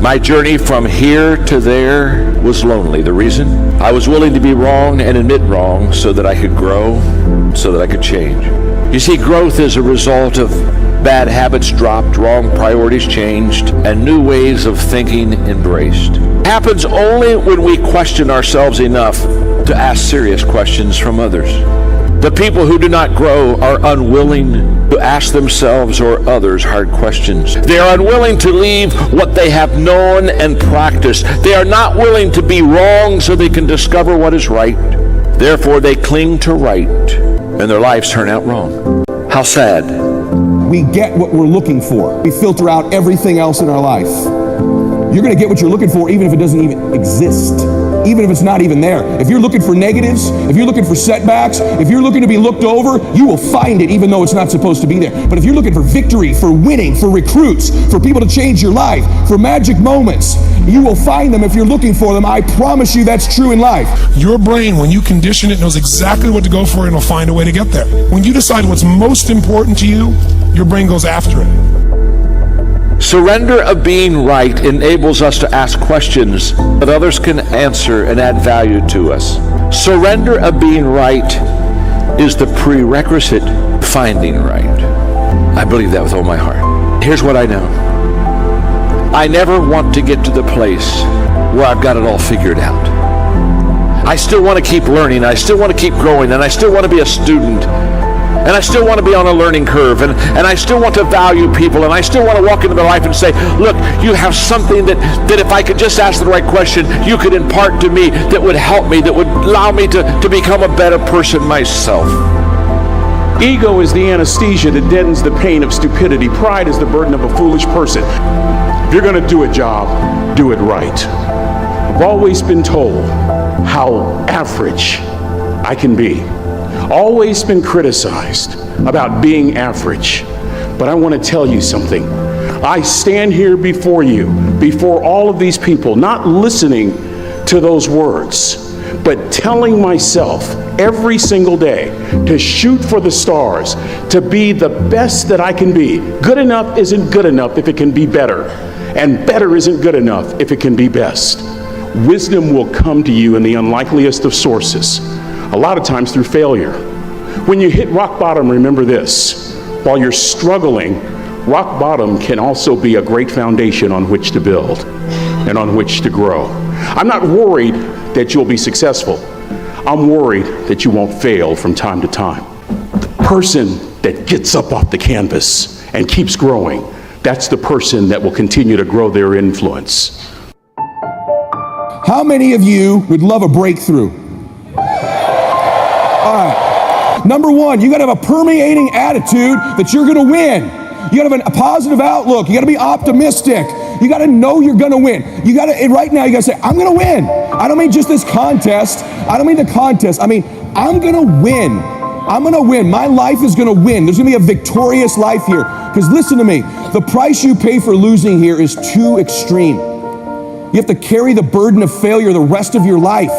My journey from here to there was lonely. The reason? I was willing to be wrong and admit wrong so that I could grow, so that I could change. You see, growth is a result of bad habits dropped, wrong priorities changed, and new ways of thinking embraced. It happens only when we question ourselves enough to ask serious questions from others. The people who do not grow are unwilling to ask themselves or others hard questions. They are unwilling to leave what they have known and practiced. They are not willing to be wrong so they can discover what is right. Therefore, they cling to right, and their lives turn out wrong. How sad. We get what we're looking for. We filter out everything else in our life. You're going to get what you're looking for even if it doesn't even exist. Even if it's not even there. If you're looking for negatives, if you're looking for setbacks, if you're looking to be looked over, you will find it even though it's not supposed to be there. But if you're looking for victory, for winning, for recruits, for people to change your life, for magic moments, you will find them if you're looking for them. I promise you that's true in life. Your brain, when you condition it, knows exactly what to go for and will find a way to get there. When you decide what's most important to you, your brain goes after it. Surrender of being right enables us to ask questions that others can answer and add value to us. Surrender of being right is the prerequisite to finding right. I believe that with all my heart. Here's what I know. I never want to get to the place where I've got it all figured out. I still want to keep learning, I still want to keep growing, and I still want to be a student. And I still want to be on a learning curve, and I still want to value people, and I still want to walk into their life and say, look, you have something that if I could just ask the right question, you could impart to me that would help me, that would allow me to become a better person myself. Ego is the anesthesia that deadens the pain of stupidity. Pride is the burden of a foolish person. If you're going to do a job, do it right. I've always been told how average I can be. Always been criticized about being average. But I want to tell you something. I stand here before you, before all of these people, not listening to those words, but telling myself every single day to shoot for the stars, to be the best that I can be. Good enough isn't good enough if it can be better, and better isn't good enough if it can be best. Wisdom will come to you in the unlikeliest of sources. A lot of times through failure. When you hit rock bottom, remember this. While you're struggling, rock bottom can also be a great foundation on which to build and on which to grow. I'm not worried that you'll be successful. I'm worried that you won't fail from time to time. The person that gets up off the canvas and keeps growing, that's the person that will continue to grow their influence. How many of you would love a breakthrough? All right. Number one, you got to have a permeating attitude that you're going to win. You got to have a positive outlook. You got to be optimistic. You got to know you're going to win. You got to, right now, you got to say, I'm going to win. I don't mean just this contest. I don't mean the contest. I mean, I'm going to win. I'm going to win. My life is going to win. There's going to be a victorious life here. Because listen to me, the price you pay for losing here is too extreme. You have to carry the burden of failure the rest of your life.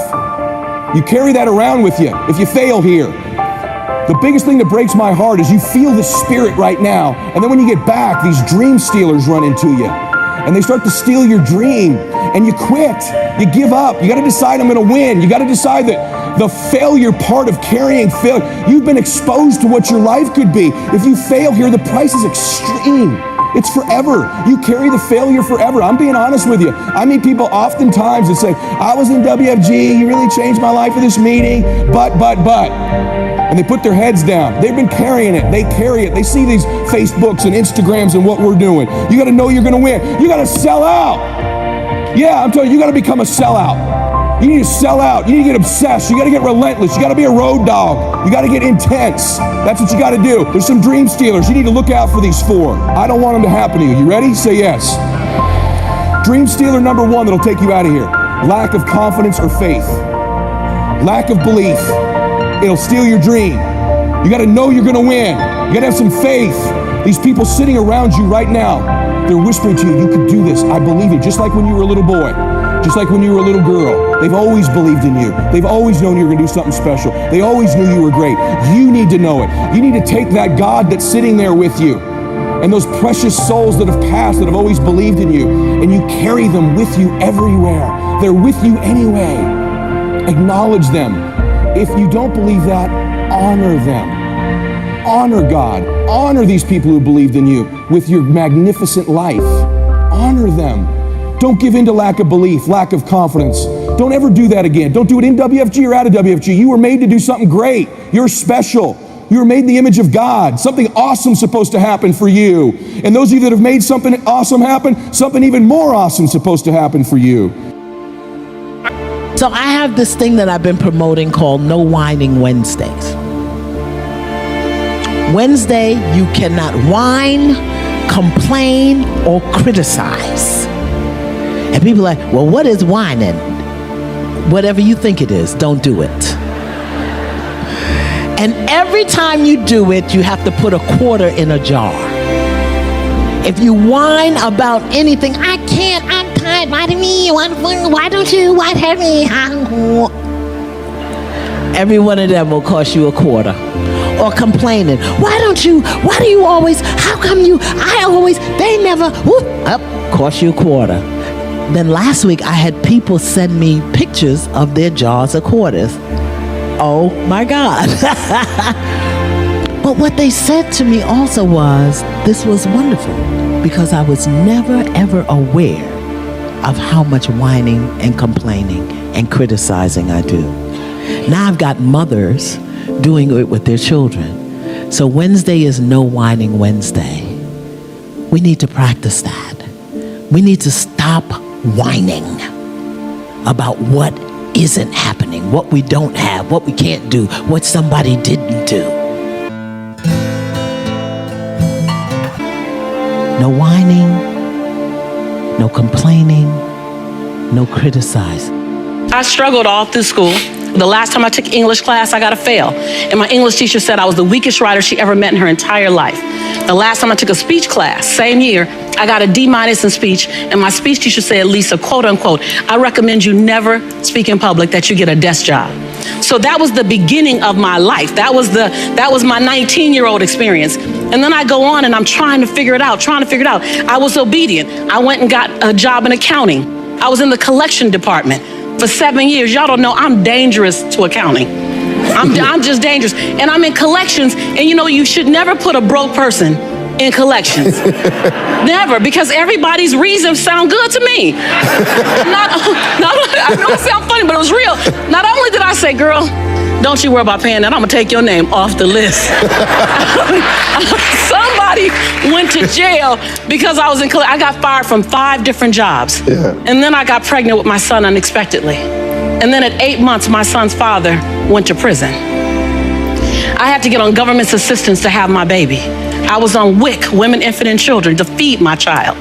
You carry that around with you if you fail here. The biggest thing that breaks my heart is you feel the spirit right now, and then when you get back, these dream stealers run into you, and they start to steal your dream, and you quit. You give up. You got to decide I'm going to win. You got to decide that the failure part of carrying failure, you've been exposed to what your life could be. If you fail here, the price is extreme. It's forever. You carry the failure forever. I'm being honest with you. I meet people oftentimes that say, I was in WFG, you really changed my life for this meeting, but. And they put their heads down. They've been carrying it. They carry it. They see these Facebooks and Instagrams and what we're doing. You got to know you're going to win. You got to sell out. Yeah, I'm telling you, you got to become a sellout. You need to sell out. You need to get obsessed. You got to get relentless. You got to be a road dog. You got to get intense. That's what you got to do. There's some dream stealers. You need to look out for these four. I don't want them to happen to you. You ready? Say yes. Dream stealer number one that'll take you out of here. Lack of confidence or faith. Lack of belief. It'll steal your dream. You got to know you're going to win. You got to have some faith. These people sitting around you right now, they're whispering to you, you can do this. I believe it. Just like when you were a little boy. Just like when you were a little girl. They've always believed in you. They've always known you were going to do something special. They always knew you were great. You need to know it. You need to take that God that's sitting there with you and those precious souls that have passed, that have always believed in you, and you carry them with you everywhere. They're with you anyway. Acknowledge them. If you don't believe that, honor them. Honor God. Honor these people who believed in you with your magnificent life. Honor them. Don't give in to lack of belief, lack of confidence. Don't ever do that again. Don't do it in WFG or out of WFG. You were made to do something great. You're special. You were made in the image of God. Something awesome's supposed to happen for you. And those of you that have made something awesome happen, something even more awesome's supposed to happen for you. So I have this thing that I've been promoting called No Whining Wednesdays. Wednesday, you cannot whine, complain, or criticize. And people are like, well, what is whining? Whatever you think it is, don't do it. And every time you do it, you have to put a quarter in a jar. If you whine about anything, I can't, I'm tired, why do me, why don't you, why hurt me? Every one of them will cost you a quarter. Or complaining, why do you always, how come they never, cost you a quarter. Then last week I had people send me pictures of their jars of quarters. Oh my God. But what they said to me also was, this was wonderful, because I was never ever aware of how much whining and complaining and criticizing I do. Now I've got mothers doing it with their children. So Wednesday is No Whining Wednesday. We need to practice that. We need to stop whining about what isn't happening, what we don't have, what we can't do, what somebody didn't do. No whining, no complaining, no criticizing. I struggled all through school. The last time I took English class, I got a fail. And my English teacher said I was the weakest writer she ever met in her entire life. The last time I took a speech class, same year, I got a D- in speech. And my speech teacher said, Lisa, quote unquote, I recommend you never speak in public, that you get a desk job. So that was the beginning of my life. That was my 19-year-old experience. And then I go on and I'm trying to figure it out. I was obedient. I went and got a job in accounting. I was in the collection department for 7 years. Y'all don't know I'm dangerous to accounting. I'm just dangerous. And I'm in collections, and you should never put a broke person in collections. Never, because everybody's reasons sound good to me. I know it sounds funny, but it was real. Not only did I say, girl, don't you worry about paying that, I'm gonna take your name off the list. Somebody went to jail because I was I got fired from 5 different jobs. Yeah. And then I got pregnant with my son unexpectedly. And then at 8 months, my son's father went to prison. I had to get on government's assistance to have my baby. I was on WIC, Women, Infant, and Children, to feed my child.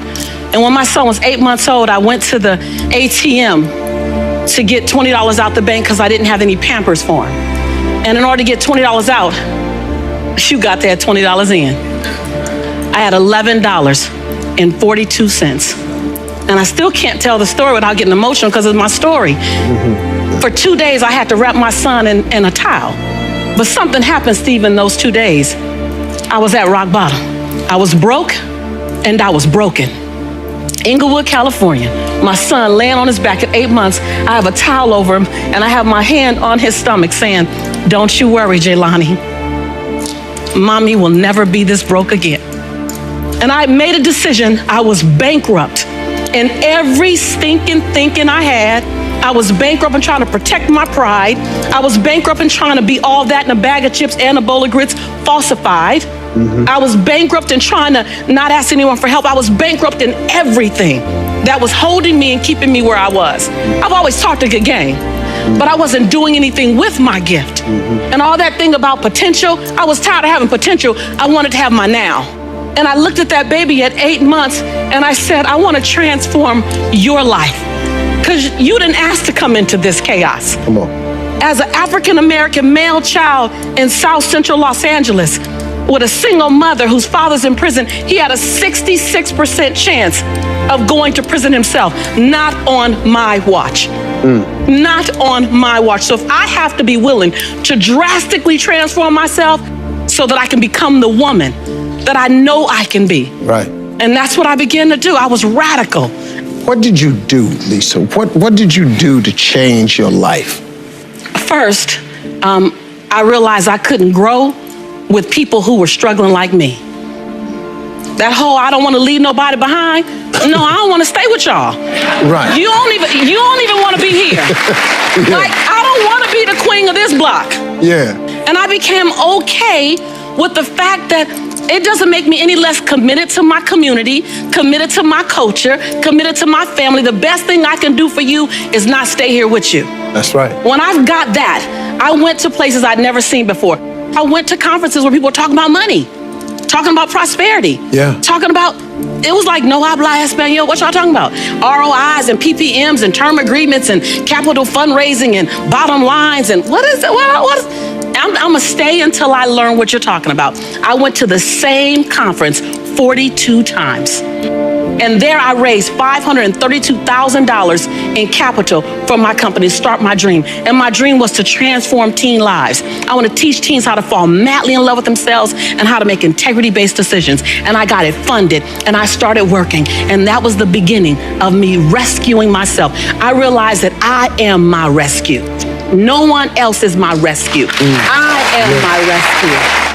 And when my son was 8 months old, I went to the ATM to get $20 out the bank because I didn't have any Pampers for him. And in order to get $20 out, you got that $20 in. I had $11.42. And I still can't tell the story without getting emotional because it's my story. Mm-hmm. For 2 days, I had to wrap my son in a towel. But something happened, Steve, in those 2 days. I was at rock bottom. I was broke and I was broken. Inglewood, California. My son laying on his back at 8 months. I have a towel over him and I have my hand on his stomach saying, don't you worry, Jaylani. Mommy will never be this broke again. And I made a decision. I was bankrupt in every stinking thinking I had. I was bankrupt in trying to protect my pride. I was bankrupt in trying to be all that in a bag of chips and a bowl of grits falsified. Mm-hmm. I was bankrupt in trying to not ask anyone for help. I was bankrupt in everything that was holding me and keeping me where I was. I've always talked a good game, but I wasn't doing anything with my gift. Mm-hmm. And all that thing about potential, I was tired of having potential. I wanted to have my now. And I looked at that baby at 8 months and I said, I want to transform your life. Because you didn't ask to come into this chaos. Come on. As an African-American male child in South Central Los Angeles, with a single mother whose father's in prison, he had a 66% chance of going to prison himself. Not on my watch. Not on my watch. So if I have to be willing to drastically transform myself so that I can become the woman that I know I can be. Right. And that's what I began to do. I was radical. What did you do, Lisa? What did you do to change your life? First, I realized I couldn't grow with people who were struggling like me. That whole I don't want to leave nobody behind. No, I don't want to stay with y'all. Right. You don't even want to be here. Yeah. Like, I don't want to be the queen of this block. Yeah. And I became okay with the fact that it doesn't make me any less committed to my community, committed to my culture, committed to my family. The best thing I can do for you is not stay here with you. That's right. When I've got that, I went to places I'd never seen before. I went to conferences where people were talking about money, talking about prosperity, talking about, it was like, no habla español, what y'all talking about? ROIs and PPMs and term agreements and capital fundraising and bottom lines and what is it? I'm gonna stay until I learn what you're talking about. I went to the same conference 42 times. And there I raised $532,000 in capital for my company to start my dream. And my dream was to transform teen lives. I want to teach teens how to fall madly in love with themselves and how to make integrity-based decisions. And I got it funded and I started working. And that was the beginning of me rescuing myself. I realized that I am my rescue. No one else is my rescue. I am my rescue.